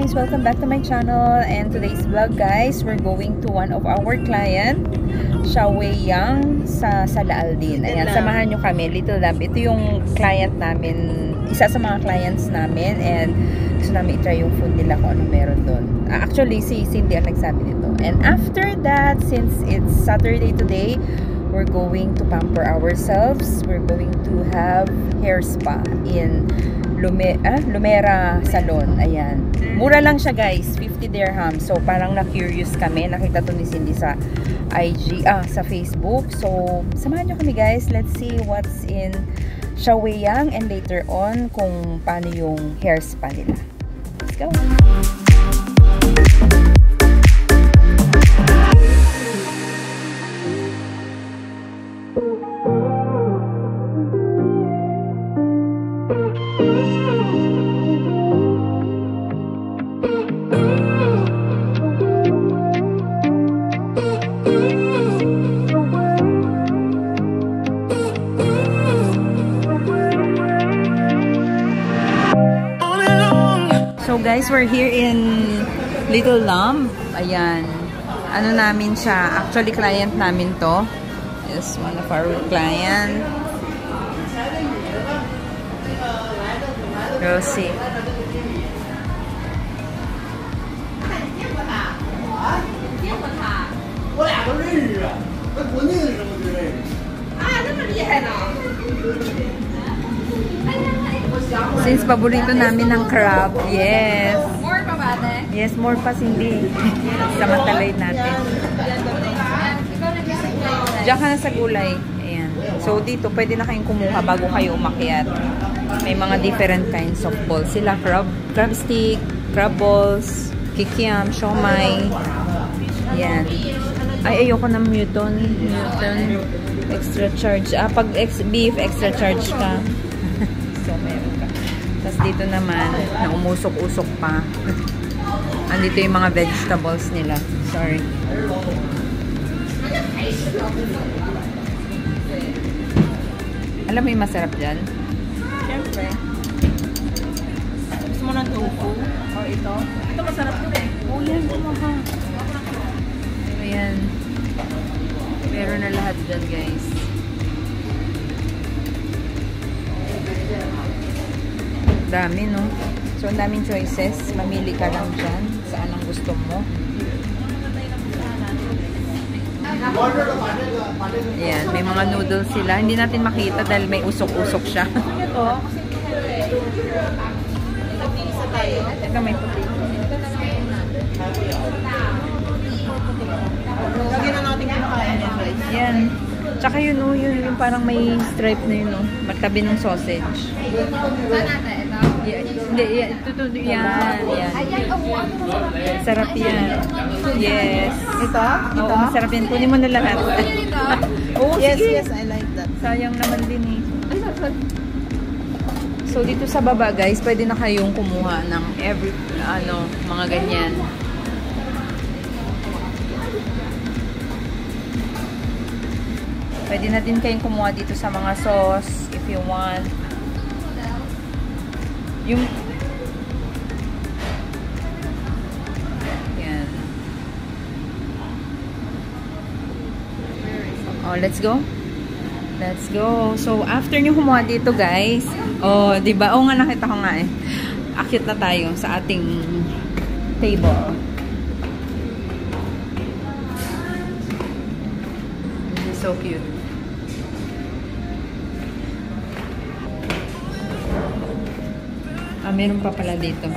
guys! Welcome back to my channel, and today's vlog guys, we're going to one of our client, Xiaowei Yang sa Laaldin. Ayan, samahan nyo kami, Little Lab. Ito yung client namin, isa sa mga clients namin, and gusto namin i-try yung food nila kung ano meron doon. Actually, si Cindy ang nagsabi nito. And after that, since it's Saturday today, we're going to pamper ourselves. We're going to have hair spa in Lumera Salon. Ayan. Mura lang siya guys, 50 dirham. So parang na-curious kami. Nakita to ni Cindy sa IG, sa Facebook. So samahan nyo kami guys. Let's see what's in Xiaowei Yang, and later on kung paano yung hair spa nila. Let's go! So guys, we're here in Little Lamb. Ayan. Ano namin siya? Actually, client namin to. Yes, one of our client. Rosie. Since paborito namin ng crab, yes. More pa ba, ate? Yes, more pa, Cindy. Samantalay natin. Diyan ka na sa gulay. Ayan. So, dito, pwede na kayong kumuha bago kayo umakyat. May mga different kinds of balls. Sila, crab stick, crab balls, kikiam, siomai. Ayan. Ay, ayoko ng Newton. Extra charge. Pag beef, extra charge ka. So, meron ka. Tapos dito naman, na umusok-usok pa. Andito yung mga vegetables nila. Sorry. Alam mo yung masarap dyan? Siyempre. Gusto mo ng tofu? O ito? Ito masarap ko eh. Oh, yan. Kumaha. Ayan. Meron na lahat dyan, guys. Dami, no? So, ang daming choices. Mamili ka lang dyan. Saan ang gusto mo. Ayan, may mga noodles sila. Hindi natin makita dahil may usok-usok siya. Ito? Ito may puti. Lagi na natin kinakain yan, guys. Yan. Tsaka yun, oh, yung parang may stripe na yun, oh. Magtabi ng sausage. Saan ate? Ito? Hindi, ito, yan. Sarap yan. Yes. Ito? Oo, masarap yan. Kunin mo na lahat. Oh, Yes, sige. yes, I like that. Sayang naman din eh. So, dito sa baba, guys, pwede na kayong kumuha ng mga ganyan. Pwede na din kayong kumuha dito sa mga sauce if you want. Yan. Oh, let's go. Let's go. So, after nyo kumuha dito, guys. Oh, diba? Oo nga, nakita ko nga eh. Akyat na tayo sa ating table. This is so cute. Meron pa pala dito.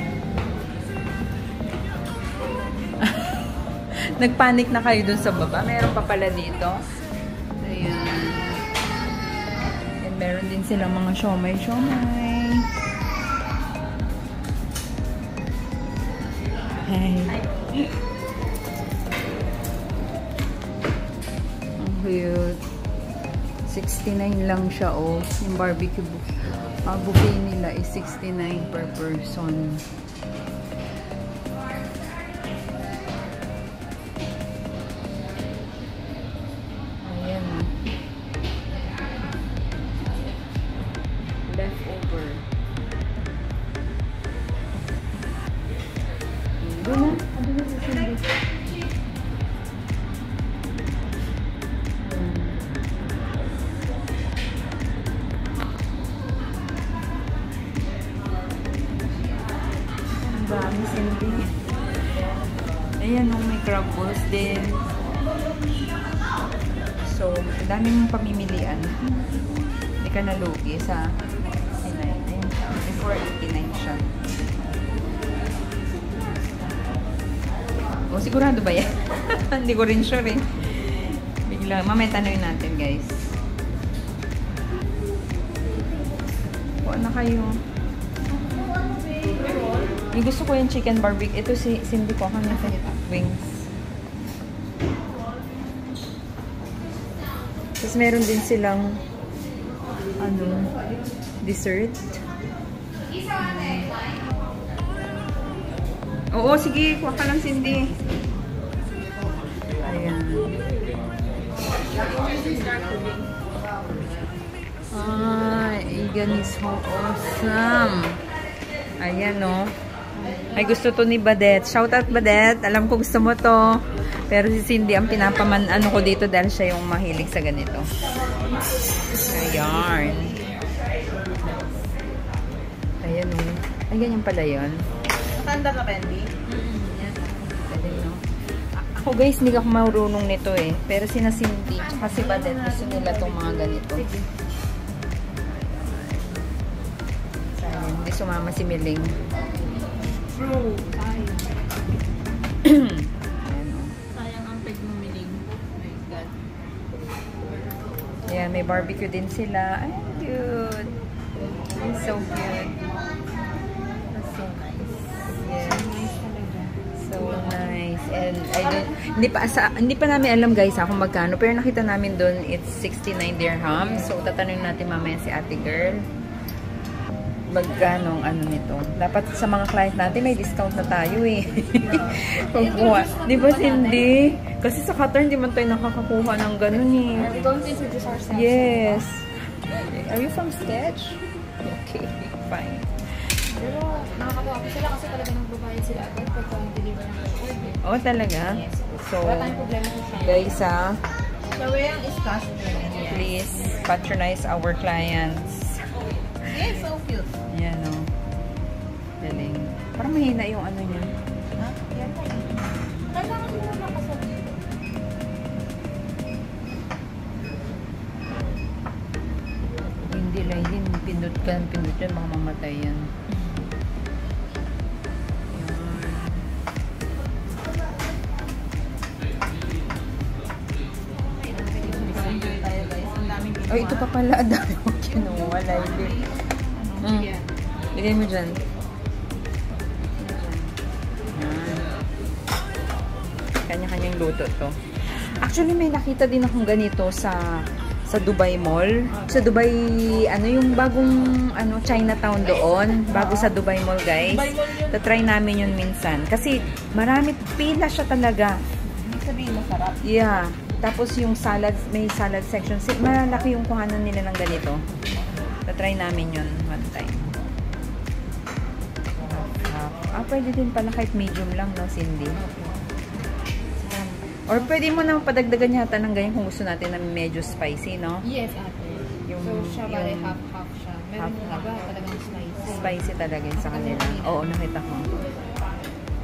Nagpanic na kayo dun sa baba. Meron pa pala dito. Ayan. And meron din silang mga siomai. Hi. Ang cute. 69 lang siya, oh. Yung barbecue buffet nila is 69 per person. Ayan. leftover. Doon na. Doon na si Cindy. Ang dami, Cindy. Ayan, may crab balls din. So, ang dami mong pamimilian. Hindi ka nalugi sa 489 siya. O, sigurado ba yan? Hindi ko rin sure eh. Bigla, mamaya tanongin natin guys. Kuha na kayo. Yung gusto ko yung chicken barbecue. Ito si Cindy ko kami sa wings. Tapos meron din silang dessert. Oo, sige, kuha ka lang, Cindy. Ayan. Igan is so awesome. Ayan, no. Ay, gusto to ni Badet. Shout out, Badet. Alam ko gusto mo to. Pero si Cindy ang pinapaman ko dito dahil siya yung mahilig sa ganito. Ayan. Ayan, no. Ay, ganyan pala yun. Nakanda ka, Bendy? Ako guys, hindi ako marunong nito eh. Pero sina Cindy, tsaka si Badet, gusto nila itong mga ganito. Sayang, hindi sumama si Miling. Bro, sayang. Sayang ang peg mo, Miling. Oh my God. Yeah, may barbecue din sila. Ay, cute. It's so cute. That's so nice. Yeah. So nice talaga. So nice. And I don't, hindi pa namin alam guys kung magkano, pero nakita namin doon it's 69 dirham. So tatanungin natin mamaya si ate girl magkano ang nito. Dapat sa mga client natin may discount na tayo eh. Pagkuha. Di ba Cindy? Kasi sa Qatar hindi man tayo nakakakuha ng ganun eh. Are we going to introduce ourselves? Yes. Are you from Sketch? Okay, fine. Pero nakakatawa ko sila kasi talaga nagbabayad sila agad pag deliver ng order. Oh, talaga? Yes. So, wala tayong problema sa siya. guys So, yung is cash. please patronize our clients. Yes, so cute. Yan o. Galing. Parang mahina yung ano niya. Ha? Yan po. Kailangan nyo nakasabi. Hindi lang yun. Pindot yan. Baka mamatay yan. Oh, ito pa pala. Dami mo kinuha. Bigay mo dyan. Kanya-kanyang luto to. Actually, may nakita din akong ganito sa Dubai Mall. Sa Dubai, yung bagong Chinatown doon. Bago sa Dubai Mall, guys. Tatry namin yun minsan. Kasi marami, pila siya talaga. Ibig sabihin, masarap. Yeah. Tapos yung salad, may salad section. Malaki yung kuhanan nila ng ganito. Tatry namin yun one time. Pwede din pala kahit medium lang, no, Cindy? Or pwede mo na padagdagan yata ng ganyan kung gusto natin na medyo spicy, no? Yes, ate. So, siya bali half-half siya. Meron yung iba talagang spicy. Spicy talaga yun sa kanila. Oo, nakita ko.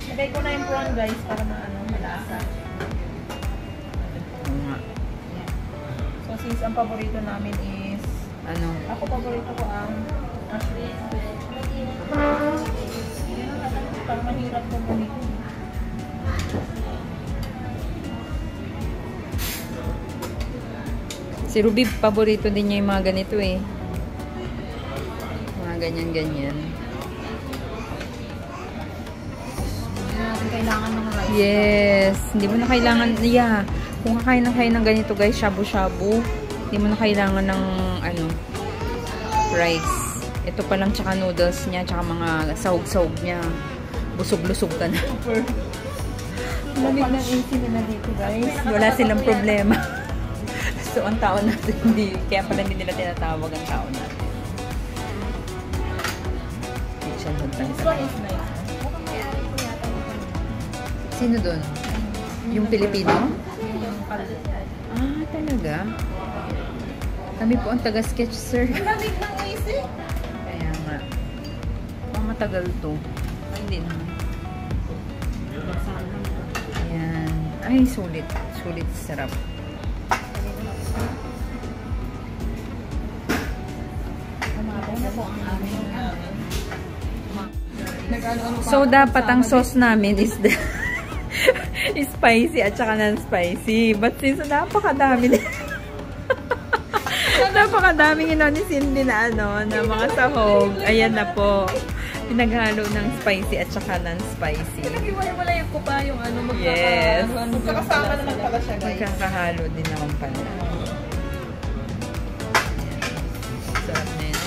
Sabay ko na yung prawn, guys, para malasa. So, since ang paborito namin is... Ako paborito ko ang Ashley. Parang mahirap ko muli. Si Ruby, paborito din niya yung mga ganito eh. Mga ganyan-ganyan. Hindi natin kailangan ng rice. Yes. Hindi mo na kailangan, kung kakain na kayo ng ganito guys, shabu-shabu, hindi mo na kailangan ng rice. Ito pa lang tsaka noodles niya, tsaka mga sahog-sahog niya. Busog-lusog ka na. Super. Lamig ng AC nila dito guys. Wala silang problema. So, ang tao natin kaya pala hindi nila tinatawag ang tao natin. This one is nice. Sino doon? Yung Pilipino? Yung kalbo. Ah, talaga? Kami po ang taga-sketch, sir. Malamig ng AC. Kaya nga. Matagal to. Ay, hindi naman. Ayan. Ay, sulit. Sulit, sarap. So, dapat ang sauce namin is spicy at saka non-spicy. But since napakadami napakadaming ni Cindy na na mga sahog. Ayan na po. Pinaghalo ng spicy at saka non-spicy. Nag-iwalay ko pa yung Yes. Magkakasama naman pala siya, guys. Magkakahalo din naman pala. Sarap na yun.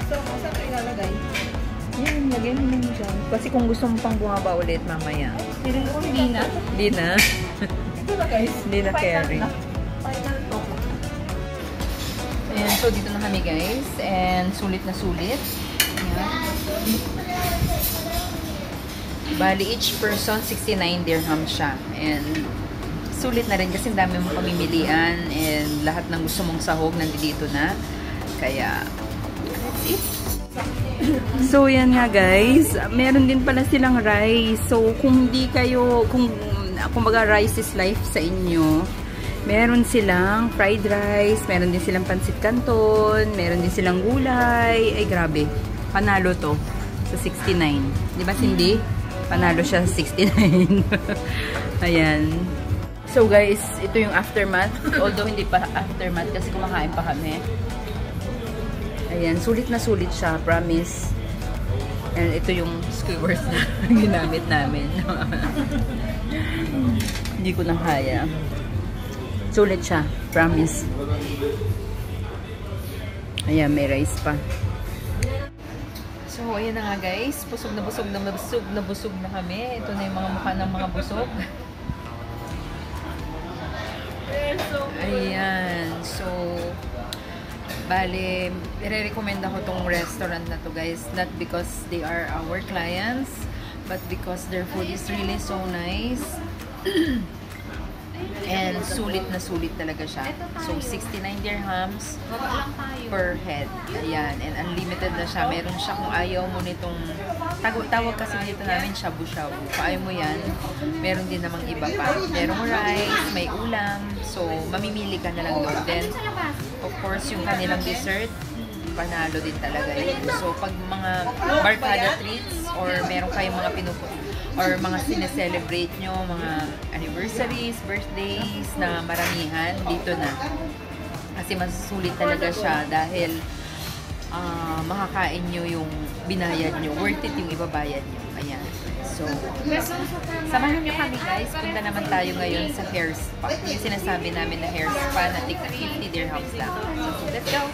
So, saan ito ilalagay? Yan, lagyan mo lang dyan. Kasi kung gusto mo pang bumaba ulit mamaya. Hindi na. Hindi na. Ito na, guys. Hindi na carry. Final talk. Ayan, so dito na kami guys. And sulit na sulit. Ayan. Bali, each person 69 dirham siya. And sulit na rin kasi dami mong pamimilian. And lahat ng gusto mong sahog nandito na. Kaya, that's it. So, yan nga guys. Meron din pala silang rice. So, kung hindi kayo, kumbaga rice is life sa inyo, meron silang fried rice, meron din silang pansit canton, meron din silang gulay. Ay, grabe. Panalo to sa 69. Di ba, Cindy? Panalo siya sa 69. Ayan. So, guys, ito yung aftermath. Although, hindi pa aftermath kasi kumakain pa kami. Ayan, sulit na sulit siya, promise. And ito yung skewers na ginamit namin. Hindi ko na kaya. Sulit siya, promise. Ayan, may rice pa. So, ayan na nga guys. Busog na busog na busog na busog na kami. Ito na yung mga mukha ng mga busog. Ayan, so bale, i-recommend ako tong restaurant na to guys. Not because they are our clients, but because their food is really so nice. And sulit na sulit talaga siya. So, 69 dirhams per head. Ayan. And unlimited na siya. Meron siya kung ayaw mo nitong tawag kasi dito namin shabu-shabu. Kung ayaw mo yan, meron din namang iba pa. Merong rice, may ulam. So, mamimili ka na lang doon. Then, of course, yung kanilang dessert, panalo din talaga yun. So, pag mga barkada treats or meron kayong mga pinupunta or mga sineselebrate nyo, mga anniversaries, birthdays na maramihan, dito na. Kasi masusulit talaga siya dahil makakain nyo yung binayad nyo. Worth it yung ibabayad nyo. Ayan. So, samahan nyo kami guys. Punta naman tayo ngayon sa hair spa. Yung sinasabi namin na hair spa na tig 50 dirhams lang. So, let's go!